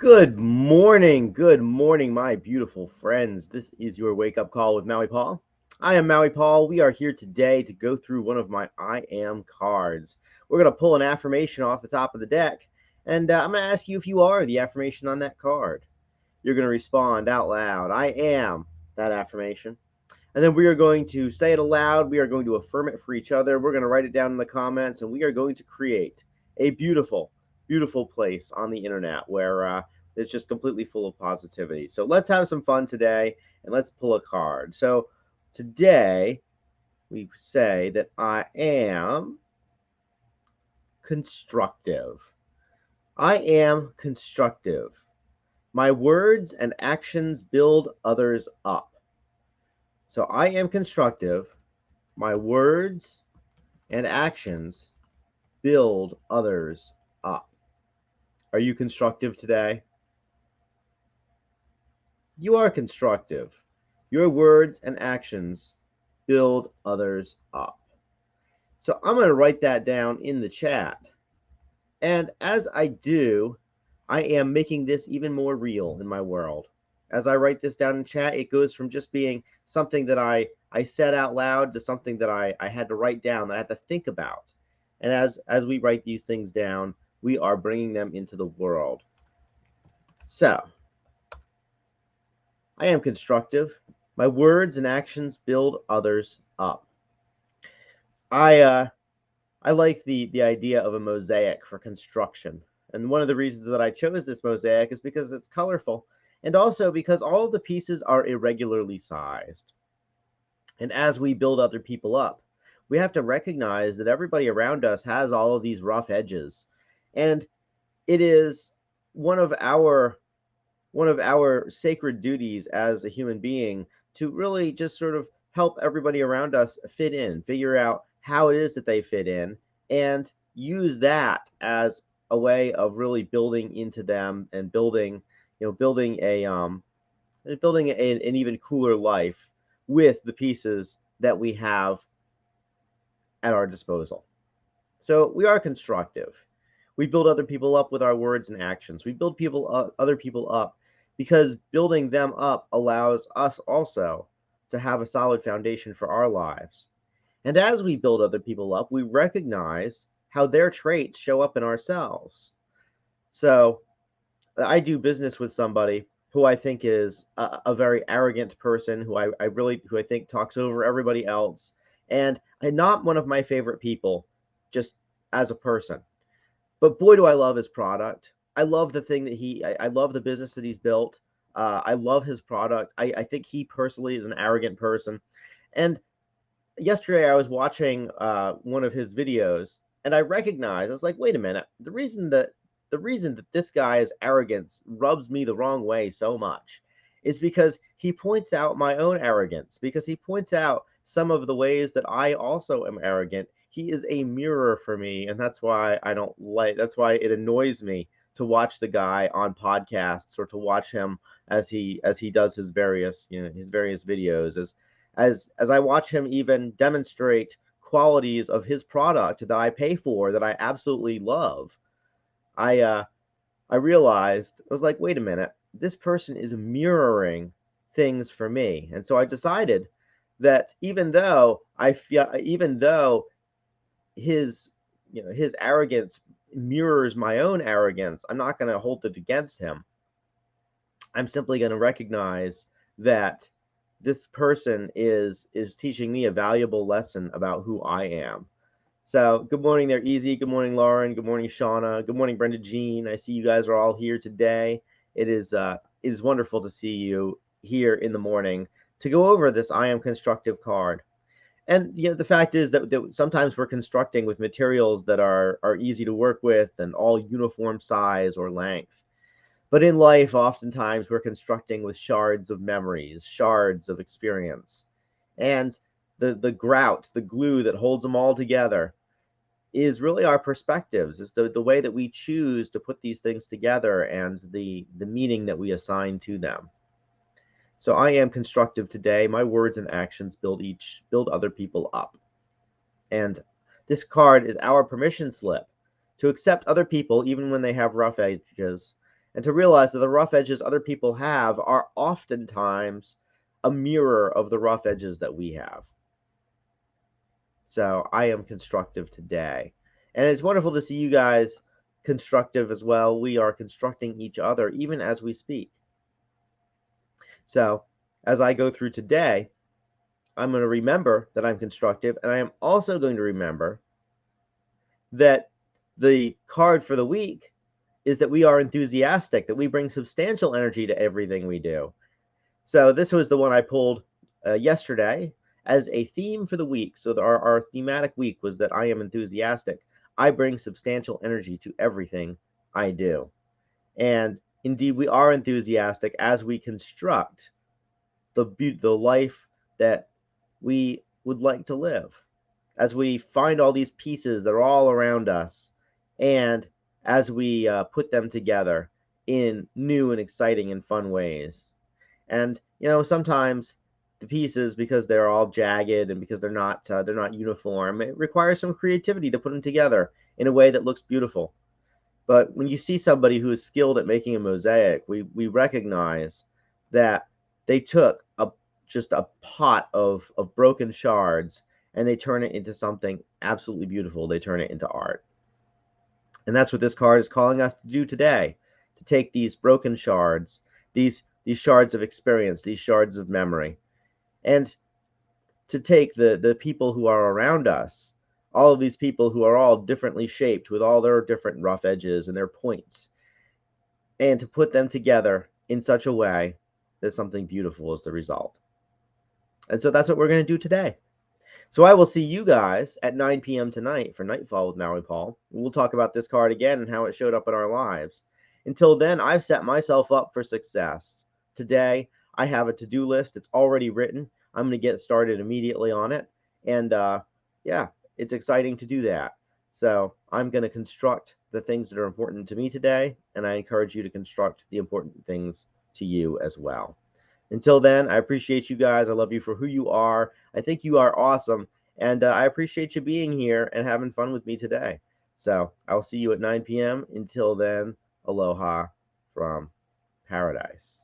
Good morning, my beautiful friends. This is your wake up call with Maui Paul. I am Maui Paul. We are here today to go through one of my I am cards. We're going to pull an affirmation off the top of the deck, and I'm going to ask you if you are the affirmation on that card. You're going to respond out loud, I am that affirmation. And then we are going to say it aloud. We are going to affirm it for each other. We're going to write it down in the comments, and we are going to create a beautiful, beautiful place on the internet where it's just completely full of positivity. So let's have some fun today, and let's pull a card. So today we say that I am constructive. I am constructive. My words and actions build others up. So I am constructive. My words and actions build others up. Are you constructive today? You are constructive. Your words and actions build others up. So I'm going to write that down in the chat. And as I do, I am making this even more real in my world. As I write this down in chat, it goes from just being something that I said out loud to something that I had to write down, that I had to think about. And as we write these things down, we are bringing them into the world. So, I am constructive. My words and actions build others up. I like the idea of a mosaic for construction. And one of the reasons that I chose this mosaic is because it's colorful, and also because all of the pieces are irregularly sized. And as we build other people up, we have to recognize that everybody around us has all of these rough edges. And it is one of our sacred duties as a human being to really just sort of help everybody around us fit in, figure out how it is that they fit in, and use that as a way of really building into them and building an even cooler life with the pieces that we have at our disposal. So we are constructive. We build other people up with our words and actions. We build other people up because building them up allows us also to have a solid foundation for our lives. And as we build other people up, we recognize how their traits show up in ourselves. So I do business with somebody who I think is a very arrogant person, who I think talks over everybody else, and not one of my favorite people, just as a person. But boy, do I love his product. I love the thing that I love the business that he's built. I love his product. I think he personally is an arrogant person. And yesterday I was watching one of his videos, and I recognized, I was like, wait a minute, the reason that this guy's arrogance rubs me the wrong way so much is because he points out my own arrogance, because he points out some of the ways that I also am arrogant. He is a mirror for me, and that's why it annoys me to watch the guy on podcasts, or to watch him as he does his various videos, as I watch him even demonstrate qualities of his product that I pay for, that I absolutely love. I realized, I was like, wait a minute, this person is mirroring things for me. And so I decided that even though his his arrogance mirrors my own arrogance, I'm not going to hold it against him. I'm simply going to recognize that this person is teaching me a valuable lesson about who I am. So good morning there, Easy. Good morning, Lauren. Good morning, Shauna. Good morning, Brenda Jean. I see you guys are all here today. It is wonderful to see you here in the morning to go over this I am constructive card. And the fact is that sometimes we're constructing with materials that are easy to work with and all uniform size or length. But in life, oftentimes we're constructing with shards of memories, shards of experience. And the grout, the glue that holds them all together is really our perspectives, is the way that we choose to put these things together, and the meaning that we assign to them. So I am constructive today. My words and actions build other people up. And this card is our permission slip to accept other people even when they have rough edges, and to realize that the rough edges other people have are oftentimes a mirror of the rough edges that we have. So I am constructive today. And it's wonderful to see you guys constructive as well. We are constructing each other even as we speak. So as I go through today, I'm going to remember that I'm constructive, and I am also going to remember that the card for the week is that we are enthusiastic, that we bring substantial energy to everything we do. So this was the one I pulled yesterday as a theme for the week. So our thematic week was that I am enthusiastic. I bring substantial energy to everything I do. And indeed, we are enthusiastic as we construct the life that we would like to live, as we find all these pieces that are all around us, and as we put them together in new and exciting and fun ways. And sometimes the pieces, because they're all jagged and because they're not uniform, it requires some creativity to put them together in a way that looks beautiful. But when you see somebody who is skilled at making a mosaic, we recognize that they took just a pot of broken shards and they turn it into something absolutely beautiful. They turn it into art. And that's what this card is calling us to do today, to take these broken shards, these shards of experience, these shards of memory, and to take the people who are around us, all of these people who are all differently shaped with all their different rough edges and their points, and to put them together in such a way that something beautiful is the result. And so that's what we're going to do today. So I will see you guys at 9 p.m. tonight for Nightfall with Maui Paul. We'll talk about this card again and how it showed up in our lives. Until then, I've set myself up for success. Today, I have a to-do list. It's already written. I'm going to get started immediately on it. And yeah, it's exciting to do that. So I'm going to construct the things that are important to me today, and I encourage you to construct the important things to you as well. Until then, I appreciate you guys. I love you for who you are. I think you are awesome. And I appreciate you being here and having fun with me today. So I'll see you at 9 p.m. Until then, aloha from paradise.